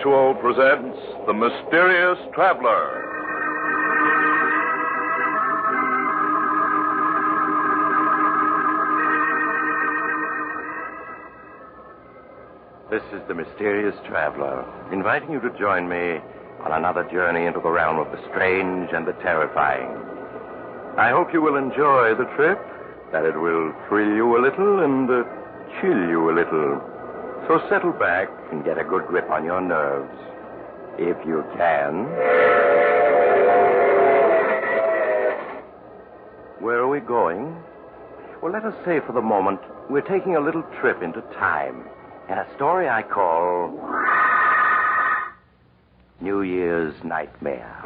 Mutual presents The Mysterious Traveler. This is The Mysterious Traveler, inviting you to join me on another journey into the realm of the strange and the terrifying. I hope you will enjoy the trip, that it will thrill you a little and chill you a little. So settle back and get a good grip on your nerves, if you can. Where are we going? Well, let us say for the moment we're taking a little trip into time and a story I call New Year's Nightmare.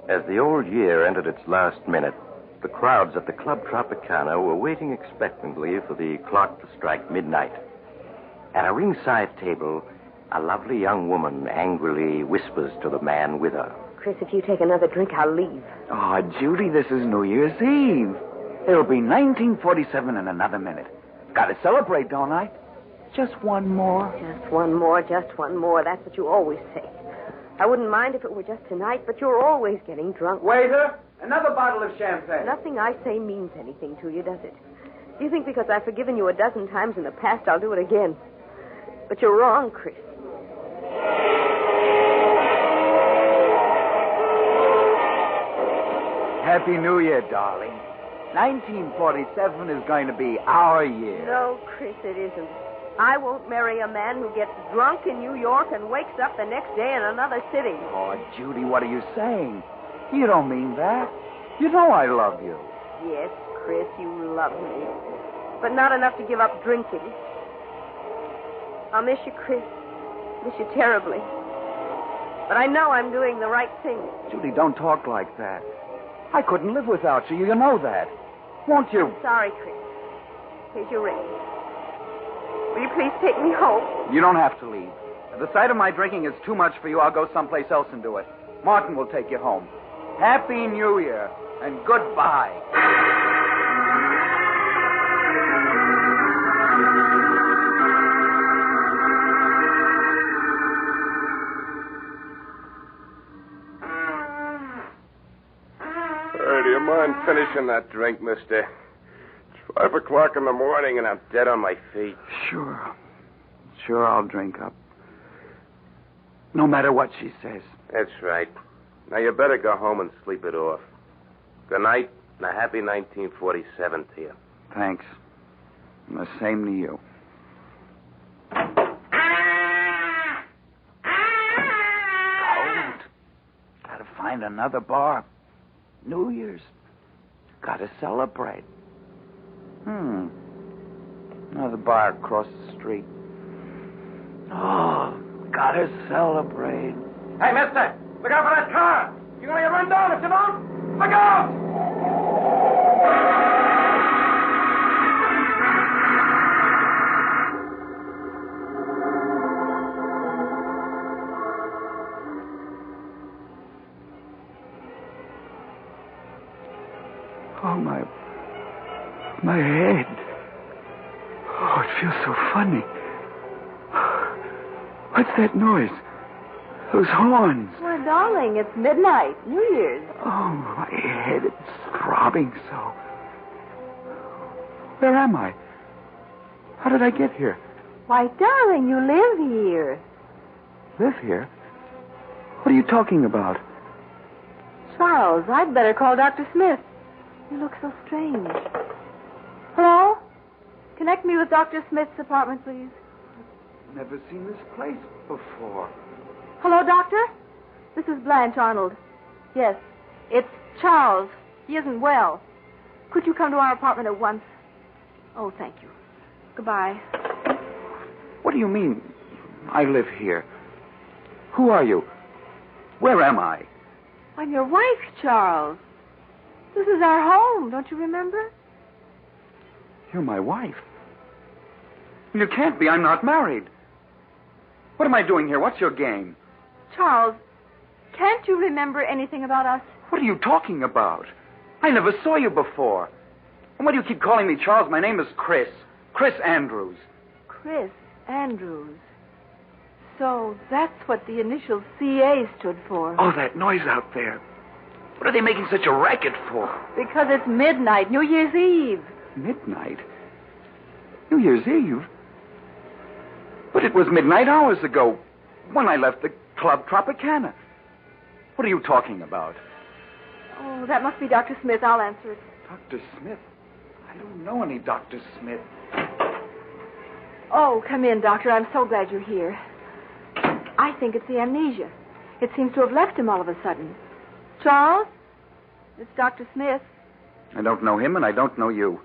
As the old year entered its last minute, the crowds at the Club Tropicana were waiting expectantly for the clock to strike midnight. At a ringside table, a lovely young woman angrily whispers to the man with her. Chris, if you take another drink, I'll leave. Oh, Judy, this is New Year's Eve. It'll be 1947 in another minute. Gotta celebrate, don't I? Just one more. Just one more, just one more. That's what you always say. I wouldn't mind if it were just tonight, but you're always getting drunk. Waiter, another bottle of champagne. Nothing I say means anything to you, does it? Do you think because I've forgiven you a dozen times in the past, I'll do it again? But you're wrong, Chris. Happy New Year, darling. 1947 is going to be our year. No, Chris, it isn't. I won't marry a man who gets drunk in New York and wakes up the next day in another city. Oh, Judy, what are you saying? You don't mean that. You know I love you. Yes, Chris, you love me. But not enough to give up drinking. I'll miss you, Chris. Miss you terribly. But I know I'm doing the right thing. Judy, don't talk like that. I couldn't live without you. You know that. Won't you? I'm sorry, Chris. Here's your ring. Will you please take me home? You don't have to leave. If the sight of my drinking is too much for you, I'll go someplace else and do it. Martin will take you home. Happy New Year and goodbye. Do you mind finishing that drink, mister? It's 5 o'clock in the morning and I'm dead on my feet. Sure, I'll drink up. No matter what she says. That's right. Now you better go home and sleep it off. Good night and a happy 1947 to you. Thanks. And the same to you. Cold. Gotta find another bar. New Year's. Gotta celebrate. Another bar across the street. Oh, gotta celebrate. Hey, mister, look out for that car. You're gonna get run down if you don't. Look out! Oh, my head. Oh, it feels so funny. What's that noise? Those horns. Well, darling, it's midnight. New Year's. Oh, my head, it's throbbing so. Where am I? How did I get here? Why, darling, you live here. Live here? What are you talking about? Charles, I'd better call Dr. Smith. You look so strange. Hello? Connect me with Dr. Smith's apartment, please. Never seen this place before. Hello, Doctor? This is Blanche Arnold. Yes, it's Charles. He isn't well. Could you come to our apartment at once? Oh, thank you. Goodbye. What do you mean, I live here? Who are you? Where am I? I'm your wife, Charles. This is our home, don't you remember? You're my wife. You can't be. I'm not married. What am I doing here? What's your game? Charles, can't you remember anything about us? What are you talking about? I never saw you before. And why do you keep calling me Charles? My name is Chris. Chris Andrews. Chris Andrews. So that's what the initial CA stood for. Oh, that noise out there. What are they making such a racket for? Because it's midnight, New Year's Eve. Midnight? New Year's Eve? But it was midnight hours ago when I left the Club Tropicana. What are you talking about? Oh, that must be Dr. Smith. I'll answer it. Dr. Smith? I don't know any Dr. Smith. Oh, come in, Doctor. I'm so glad you're here. I think it's the amnesia. It seems to have left him all of a sudden. Charles? It's Dr. Smith. I don't know him, and I don't know you.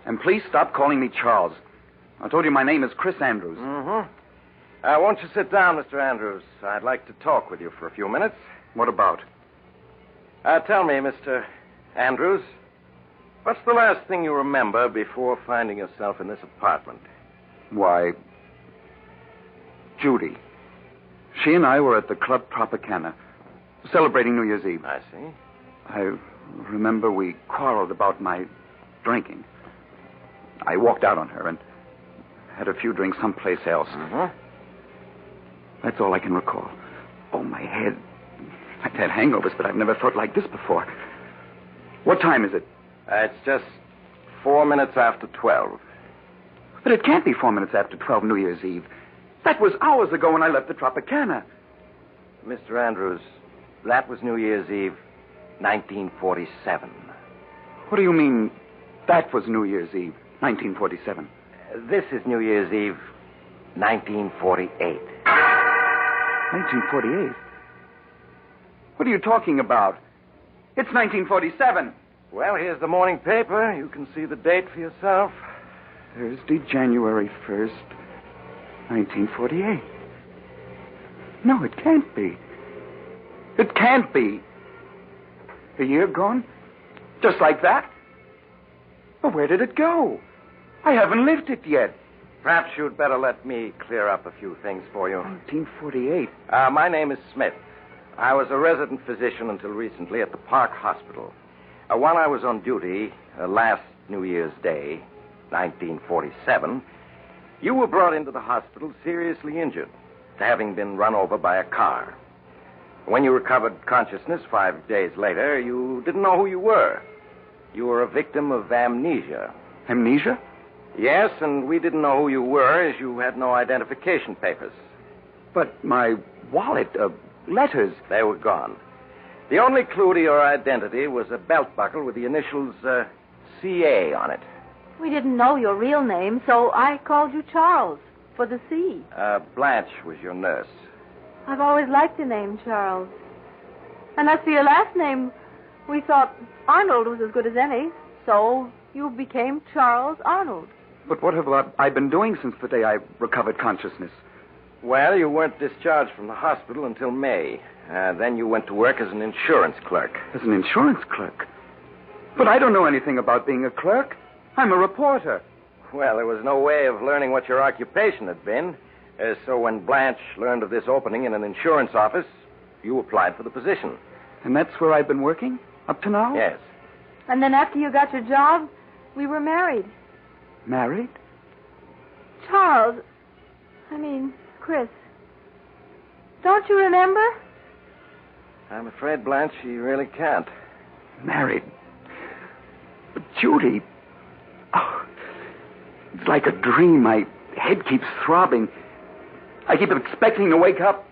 And please stop calling me Charles. I told you my name is Chris Andrews. Mm-hmm. Won't you sit down, Mr. Andrews? I'd like to talk with you for a few minutes. What about? Tell me, Mr. Andrews, what's the last thing you remember before finding yourself in this apartment? Why, Judy. She and I were at the Club Tropicana, celebrating New Year's Eve. I see. I remember we quarreled about my drinking. I walked out on her and had a few drinks someplace else. Mm-hmm. That's all I can recall. Oh, my head. I've had hangovers, but I've never felt like this before. What time is it? It's just 4 minutes after 12. But it can't be 4 minutes after 12 New Year's Eve. That was hours ago when I left the Tropicana. Mr. Andrews, that was New Year's Eve, 1947. What do you mean, that was New Year's Eve, 1947? This is New Year's Eve, 1948. 1948? What are you talking about? It's 1947. Well, here's the morning paper. You can see the date for yourself. Thursday, January 1st, 1948. No, it can't be. It can't be. A year gone? Just like that? But where did it go? I haven't lived it yet. Perhaps you'd better let me clear up a few things for you. 1948. My name is Smith. I was a resident physician until recently at the Park Hospital. While I was on duty last New Year's Day, 1947, you were brought into the hospital seriously injured, having been run over by a car. When you recovered consciousness 5 days later, you didn't know who you were. You were a victim of amnesia. Amnesia? Yes, and we didn't know who you were as you had no identification papers. But my wallet, letters... They were gone. The only clue to your identity was a belt buckle with the initials CA on it. We didn't know your real name, so I called you Charles for the C. Blanche was your nurse. I've always liked the name Charles. And as for your last name, we thought Arnold was as good as any, so you became Charles Arnold. But what have I been doing since the day I recovered consciousness? Well, you weren't discharged from the hospital until May. Then you went to work as an insurance clerk. As an insurance clerk? But I don't know anything about being a clerk. I'm a reporter. Well, there was no way of learning what your occupation had been. So when Blanche learned of this opening in an insurance office, you applied for the position. And that's where I've been working up to now? Yes. And then after you got your job, we were married. Married? Charles. Chris. Don't you remember? I'm afraid, Blanche, you really can't. Married? But Judy... Oh, it's like a dream. My head keeps throbbing. I keep expecting to wake up.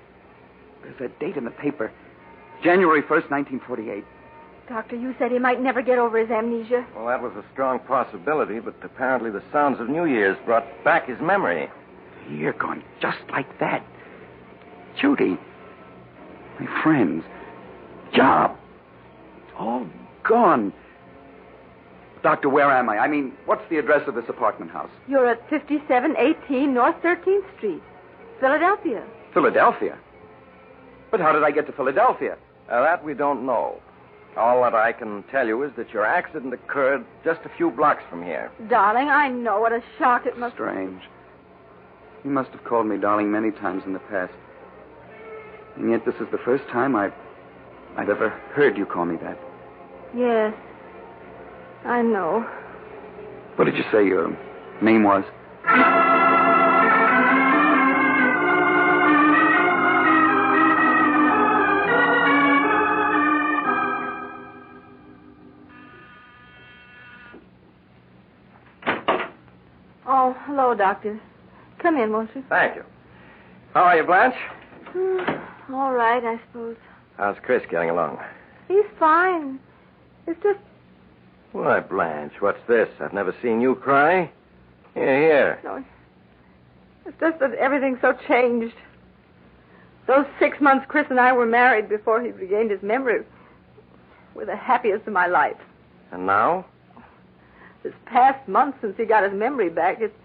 There's that date in the paper. January 1st, 1948. Doctor, you said he might never get over his amnesia. Well, that was a strong possibility, but apparently the sounds of New Year's brought back his memory. A year gone just like that. Judy. My friends. Job. All gone. Doctor, where am I? What's the address of this apartment house? You're at 5718 North 13th Street, Philadelphia. Philadelphia? But how did I get to Philadelphia? That we don't know. All that I can tell you is that your accident occurred just a few blocks from here. Darling, I know what a shock it must be. Strange. You must have called me darling many times in the past. And yet this is the first time I've ever heard you call me that. Yes. I know. What did you say your name was? Oh, hello, Doctor. Come in, won't you? Thank you. How are you, Blanche? All right, I suppose. How's Chris getting along? He's fine. It's just... Why, Blanche, what's this? I've never seen you cry. Here. No, it's just that everything's so changed. Those 6 months Chris and I were married before he regained his memory were the happiest of my life. And now? This past month since he got his memory back, it's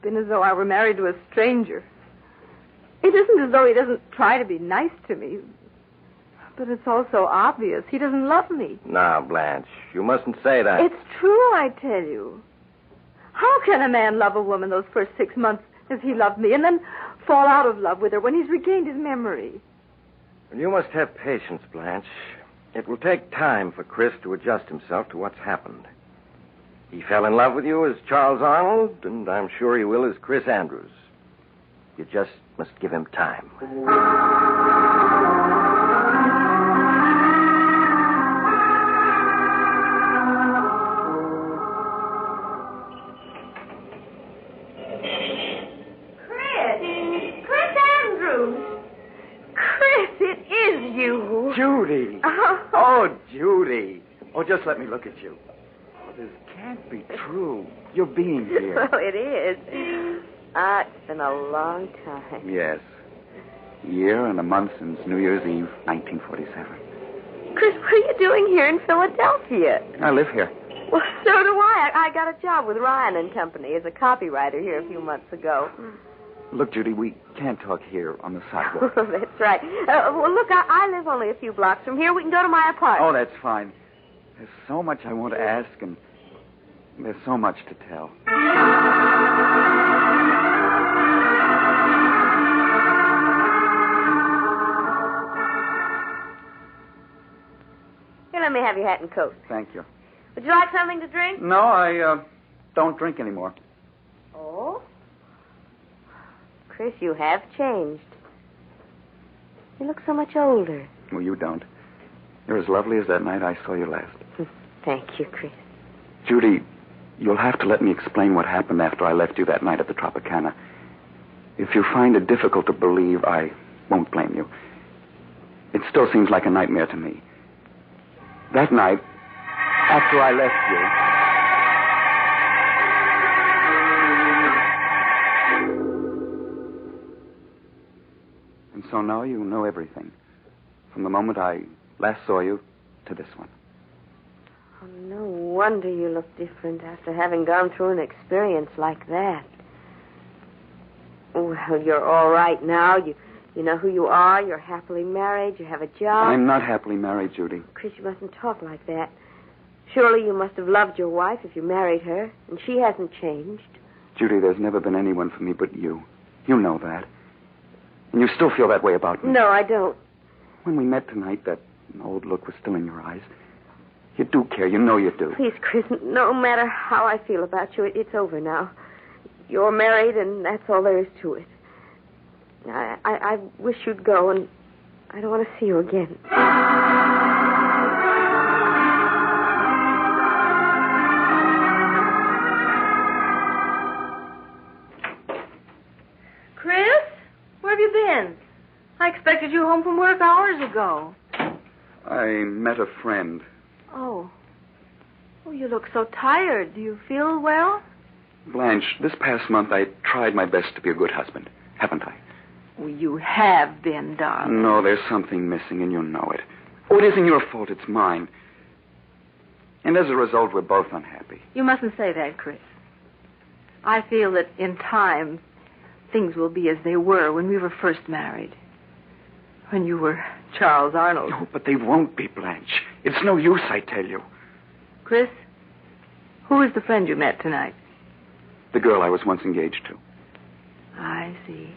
been as though I were married to a stranger. It isn't as though he doesn't try to be nice to me, but it's also obvious he doesn't love me. Now, Blanche, you mustn't say that. It's true, I tell you. How can a man love a woman those first 6 months as he loved me and then fall out of love with her when he's regained his memory? You must have patience, Blanche. It will take time for Chris to adjust himself to what's happened. He fell in love with you as Charles Arnold, and I'm sure he will as Chris Andrews. You just must give him time. Chris Andrews. Chris, it is you. Judy! Oh, Judy. Oh, just let me look at you. Oh, this can't be true. You're being here. Well, it is. It's been a long time. Yes. A year and a month since New Year's Eve, 1947. Chris, what are you doing here in Philadelphia? I live here. Well, so do I. I got a job with Ryan and Company as a copywriter here a few months ago. Look, Judy, we can't talk here on the sidewalk. That's right. Well, look, I live only a few blocks from here. We can go to my apartment. Oh, that's fine. There's so much I want to ask, and there's so much to tell. Here, let me have your hat and coat. Thank you. Would you like something to drink? No, I don't drink anymore. Oh? Chris, you have changed. You look so much older. Well, you don't. You're as lovely as that night I saw you last. Thank you, Chris. Judy, you'll have to let me explain what happened after I left you that night at the Tropicana. If you find it difficult to believe, I won't blame you. It still seems like a nightmare to me. That night, after I left you... And so now you know everything. From the moment I last saw you to this one. Oh, no wonder you look different after having gone through an experience like that. Well, you're all right now. You know who you are. You're happily married. You have a job. I'm not happily married, Judy. Chris, you mustn't talk like that. Surely you must have loved your wife if you married her, and she hasn't changed. Judy, there's never been anyone for me but you. You know that. And you still feel that way about me. No, I don't. When we met tonight, that old look was still in your eyes. You do care. You know you do. Please, Chris, no matter how I feel about you, it's over now. You're married, and that's all there is to it. I wish you'd go, and I don't want to see you again. Chris, where have you been? I expected you home from work hours ago. I met a friend. Oh. Oh, you look so tired. Do you feel well? Blanche, this past month I tried my best to be a good husband, haven't I? Oh, you have been, darling. No, there's something missing, and you know it. Oh, it isn't your fault. It's mine. And as a result, we're both unhappy. You mustn't say that, Chris. I feel that in time, things will be as they were when we were first married. When you were Charles Arnold. No, but they won't be, Blanche. It's no use, I tell you. Chris, who is the friend you met tonight? The girl I was once engaged to. I see.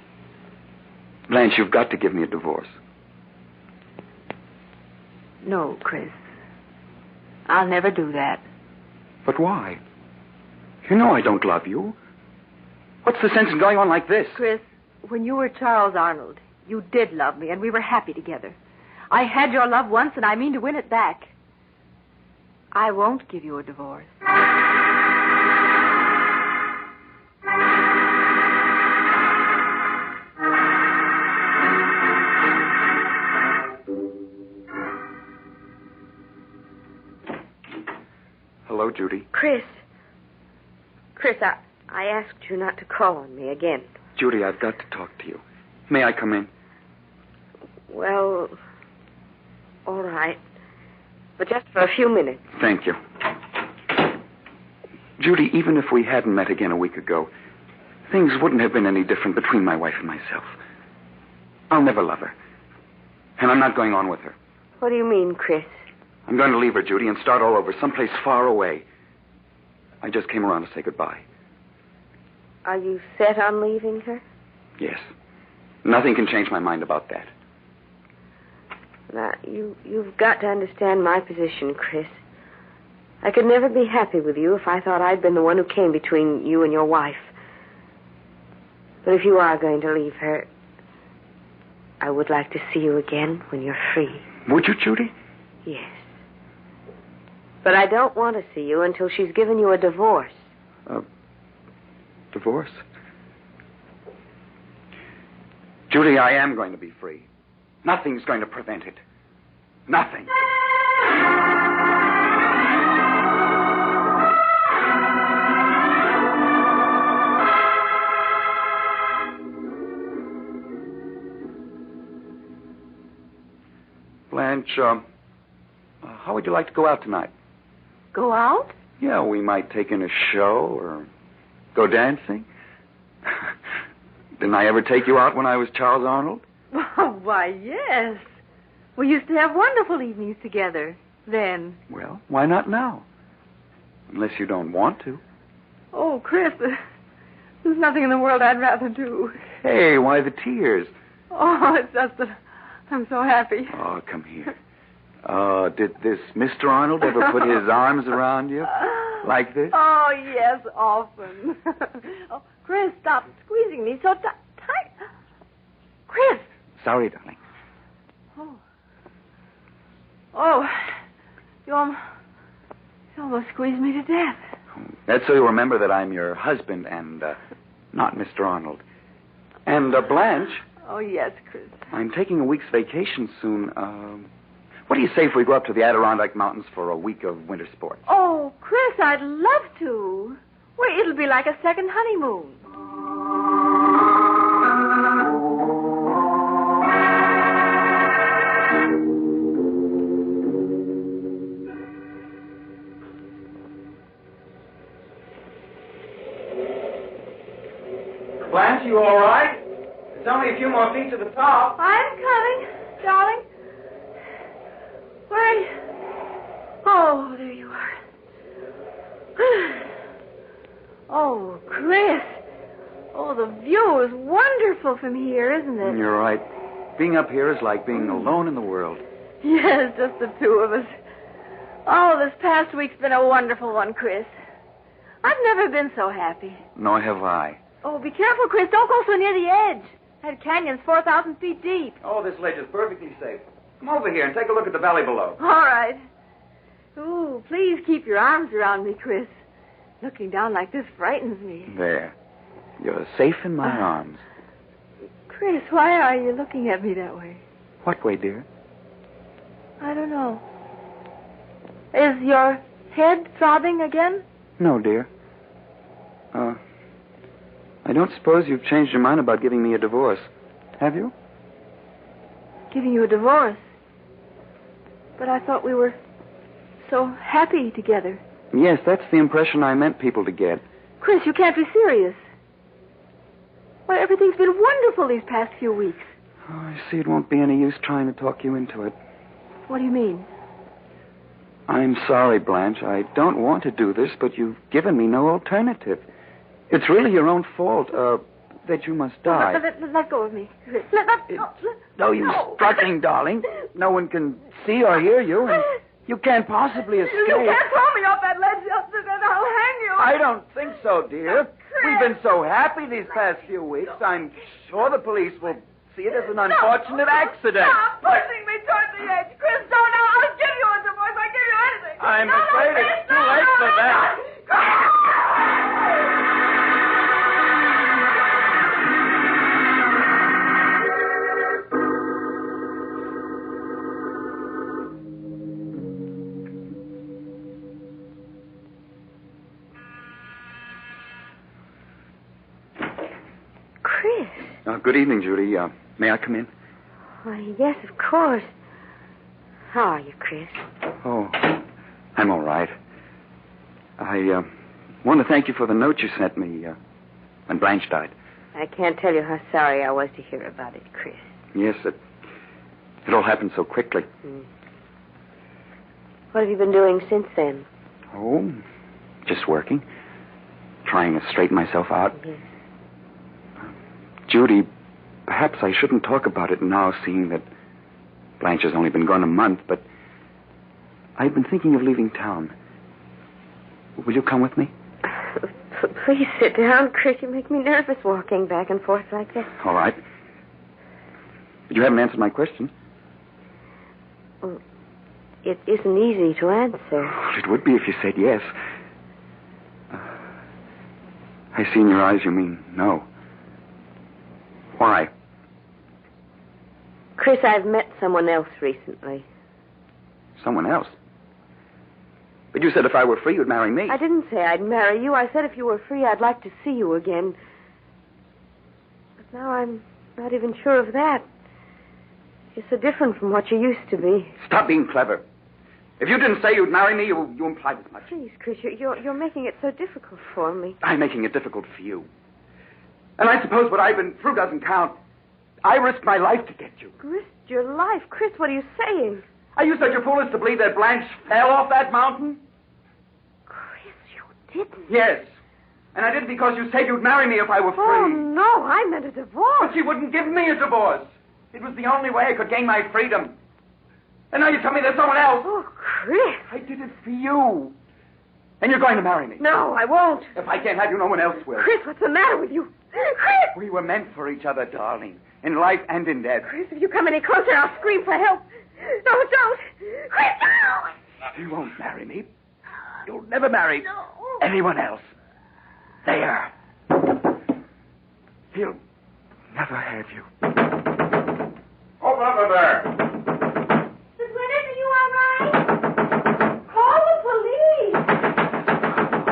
Blanche, you've got to give me a divorce. No, Chris. I'll never do that. But why? You know I don't love you. What's the sense in going on like this? Chris, when you were Charles Arnold, you did love me, and we were happy together. I had your love once, and I mean to win it back. I won't give you a divorce. Hello, Judy. Chris, I asked you not to call on me again. Judy, I've got to talk to you. May I come in? Well, all right. But just for a few minutes. Thank you. Judy, even if we hadn't met again a week ago, things wouldn't have been any different between my wife and myself. I'll never love her. And I'm not going on with her. What do you mean, Chris? I'm going to leave her, Judy, and start all over, someplace far away. I just came around to say goodbye. Are you set on leaving her? Yes. Nothing can change my mind about that. Now, you've got to understand my position, Chris. I could never be happy with you if I thought I'd been the one who came between you and your wife. But if you are going to leave her, I would like to see you again when you're free. Would you, Judy? Yes. But I don't want to see you until she's given you a divorce. Divorce? Judy, I am going to be free. Nothing's going to prevent it. Nothing. Blanche, how would you like to go out tonight? Go out? Yeah, we might take in a show or go dancing. Didn't I ever take you out when I was Charles Arnold? Oh, why, yes. We used to have wonderful evenings together then. Well, why not now? Unless you don't want to. Oh, Chris, there's nothing in the world I'd rather do. Hey, why the tears? Oh, it's just that I'm so happy. Oh, come here. Did this Mr. Arnold ever put his arms around you like this? Oh, yes, often. Oh, Chris, stop squeezing me so tight. Chris. Sorry, darling. Oh, you almost squeezed me to death. That's so you remember that I'm your husband and not Mr. Arnold. And Blanche. Oh, yes, Chris. I'm taking a week's vacation soon. What do you say if we go up to the Adirondack Mountains for a week of winter sports? Oh, Chris, I'd love to. Well, it'll be like a second honeymoon. Blanche, you all right? There's only a few more feet to the top. I'm coming, darling. Where are you? Oh, there you are. Oh, Chris. Oh, the view is wonderful from here, isn't it? You're right. Being up here is like being alone in the world. Yes, just the two of us. Oh, this past week's been a wonderful one, Chris. I've never been so happy. Nor have I. Oh, be careful, Chris. Don't go so near the edge. That canyon's 4,000 feet deep. Oh, this ledge is perfectly safe. Come over here and take a look at the valley below. All right. Ooh, please keep your arms around me, Chris. Looking down like this frightens me. There. You're safe in my arms. Chris, why are you looking at me that way? What way, dear? I don't know. Is your head throbbing again? No, dear. I don't suppose you've changed your mind about giving me a divorce, have you? Giving you a divorce? But I thought we were so happy together. Yes, that's the impression I meant people to get. Chris, you can't be serious. Why, everything's been wonderful these past few weeks. Oh, I see it won't be any use trying to talk you into it. What do you mean? I'm sorry, Blanche. I don't want to do this, but you've given me no alternative. It's really your own fault. that you must die. Let go of me. No use struggling, darling. No one can see or hear you, and you can't possibly escape. You can't throw me off that ledge, then I'll hang you. I don't think so, dear. We've been so happy these past few weeks. I'm sure the police will see it as an unfortunate accident. Stop pushing me toward the edge. Chris, don't. I'll give you a divorce. I'll give you anything. I'm afraid it's too late for that. Good evening, Judy. May I come in? Why, yes, of course. How are you, Chris? Oh, I'm all right. I want to thank you for the note you sent me when Blanche died. I can't tell you how sorry I was to hear about it, Chris. Yes, it all happened so quickly. What have you been doing since then? Oh, just working. Trying to straighten myself out. Yes. Judy, perhaps I shouldn't talk about it now, seeing that Blanche has only been gone a month, but I've been thinking of leaving town. Will you come with me? Please sit down, Chris. You make me nervous walking back and forth like that. All right. But you haven't answered my question. Well, it isn't easy to answer. Well, it would be if you said yes. I see in your eyes you mean no. Why? Chris, I've met someone else recently. Someone else? But you said if I were free, you'd marry me. I didn't say I'd marry you. I said if you were free, I'd like to see you again. But now I'm not even sure of that. You're so different from what you used to be. Stop being clever. If you didn't say you'd marry me, you implied as much. Please, Chris, you're making it so difficult for me. I'm making it difficult for you. And I suppose what I've been through doesn't count. I risked my life to get you. Risked your life? Chris, what are you saying? Are you such a fool as to believe that Blanche fell off that mountain? Chris, you didn't. Yes. And I did it because you said you'd marry me if I were free. Oh, no, I meant a divorce. But she wouldn't give me a divorce. It was the only way I could gain my freedom. And now you tell me there's someone else. Oh, Chris. I did it for you. And you're going to marry me. No, I won't. If I can't have you, no one else will. Chris, what's the matter with you? Chris! We were meant for each other, darling. In life and in death. Chris, if you come any closer, I'll scream for help. No, don't. Chris, no! You won't marry me. You'll never marry anyone else. There. He'll never have you. Open up in there. Miss Winters, are you all right? Call the police.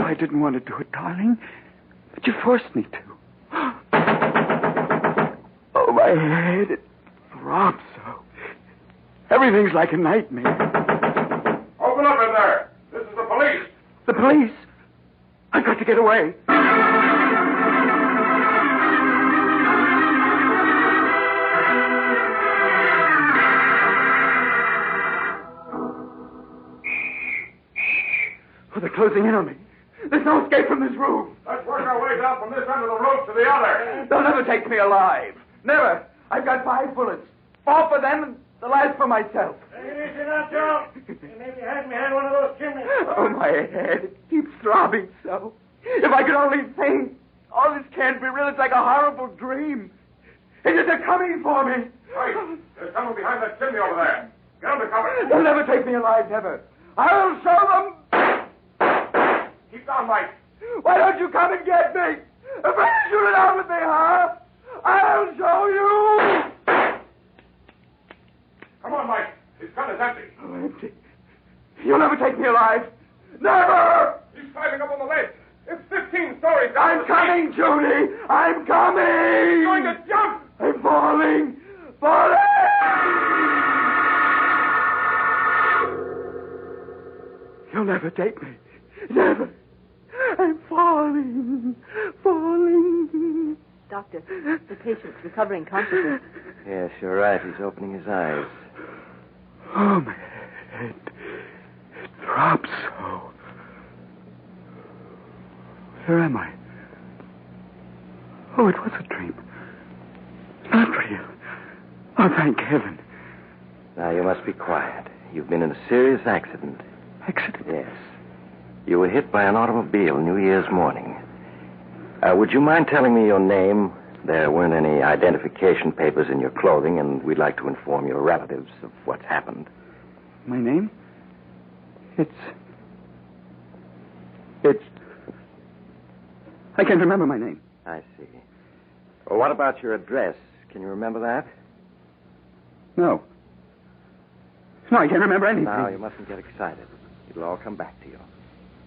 I didn't want to do it, darling. But you forced me to. Oh, my head. It throbs so. Everything's like a nightmare. Open up in there. This is the police. The police? I've got to get away. Oh, they're closing in on me. There's no escape from this room. Let's work our way down from this end of the rope to the other. They'll never take me alive. Never. I've got 5 bullets. 4 for them and the last for myself. Take it easy now, Joe. Maybe had me hand one of those chimneys. Oh, my head. It keeps throbbing so. If I could only think. All this can't be real. It's like a horrible dream. It is a coming for me. Wait. There's someone behind that chimney over there. Get under cover. They'll never take me alive, never. I'll show them. Keep down, Mike. Why don't you come and get me? If I shoot it out with me, huh? I'll show you. Come on, Mike. His gun is empty. Oh, empty. You'll never take me alive. Never! He's climbing up on the ledge. It's 15 stories down. I'm coming, Judy. I'm coming. He's going to jump. I'm falling. Falling! You'll never take me. Never. I'm falling. Falling. Doctor, the patient's recovering consciousness. Yes, you're right. He's opening his eyes. Oh, my head. It throbs so. Where am I? Oh, it was a dream. Not real. Oh, thank heaven. Now, you must be quiet. You've been in a serious accident. Accident? Yes. You were hit by an automobile New Year's morning. Would you mind telling me your name? There weren't any identification papers in your clothing, and we'd like to inform your relatives of what's happened. My name? It's... I can't remember my name. I see. Well, what about your address? Can you remember that? No. No, I can't remember anything. Now, you mustn't get excited. It'll all come back to you.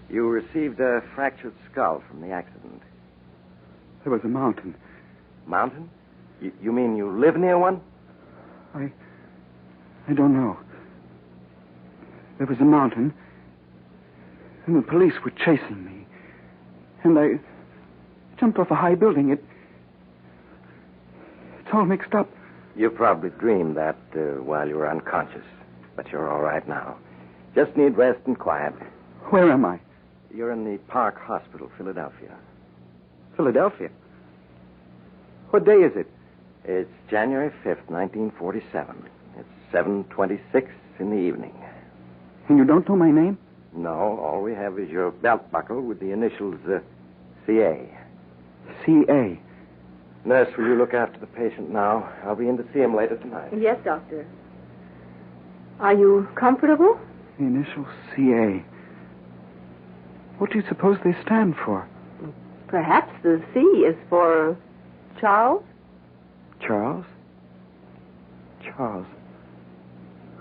You received a fractured skull from the accident. There was a mountain. Mountain? You mean you live near one? I don't know. There was a mountain, and the police were chasing me. And I jumped off a high building. It's all mixed up. You probably dreamed that while you were unconscious. But you're all right now. Just need rest and quiet. Where am I? You're in the Park Hospital, Philadelphia. Philadelphia? What day is it? It's January 5th, 1947. It's 7:26 in the evening. And you don't know my name? No, all we have is your belt buckle with the initials CA. C.A. Nurse, will you look after the patient now? I'll be in to see him later tonight. Yes, Doctor. Are you comfortable? The initials C.A. What do you suppose they stand for? Perhaps the C is for Charles? Charles? Charles.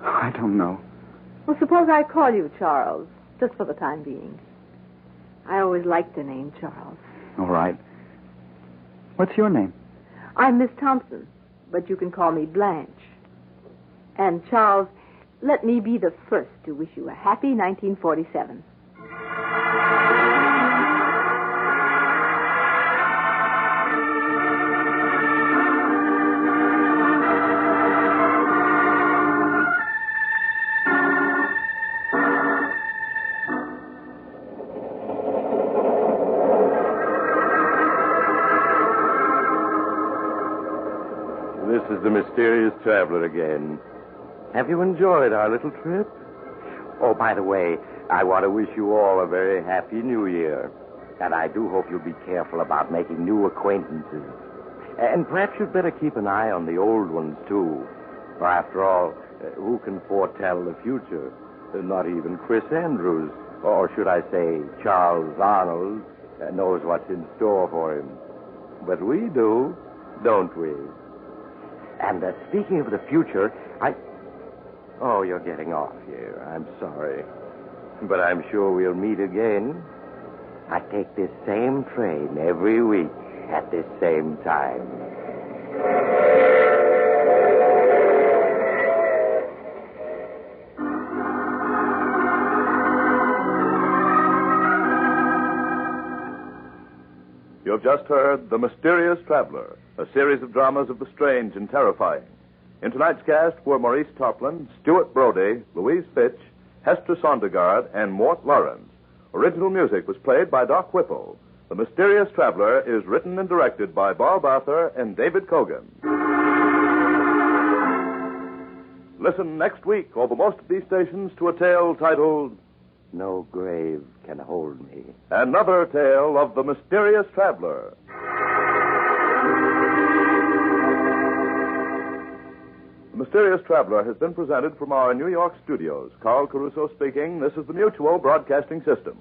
I don't know. Well, suppose I call you Charles, just for the time being. I always liked the name Charles. All right. What's your name? I'm Miss Thompson, but you can call me Blanche. And Charles, let me be the first to wish you a happy 1947. This is the mysterious traveler again. Have you enjoyed our little trip? Oh, by the way, I want to wish you all a very happy New Year. And I do hope you'll be careful about making new acquaintances. And perhaps you'd better keep an eye on the old ones, too. For after all, who can foretell the future? Not even Chris Andrews, or should I say Charles Arnold, knows what's in store for him. But we do, don't we? And speaking of the future, Oh, you're getting off here. I'm sorry. But I'm sure we'll meet again. I take this same train every week at this same time. You have just heard The Mysterious Traveler, a series of dramas of the strange and terrifying. In tonight's cast were Maurice Tarplin, Stuart Brody, Louise Fitch, Hester Sondergaard, and Mort Lawrence. Original music was played by Doc Whipple. The Mysterious Traveler is written and directed by Bob Arthur and David Cogan. Listen next week over most of these stations to a tale titled No Grave Can Hold Me. Another Tale of the Mysterious Traveler. The Mysterious Traveler has been presented from our New York studios. Carl Caruso speaking. This is the Mutual Broadcasting System.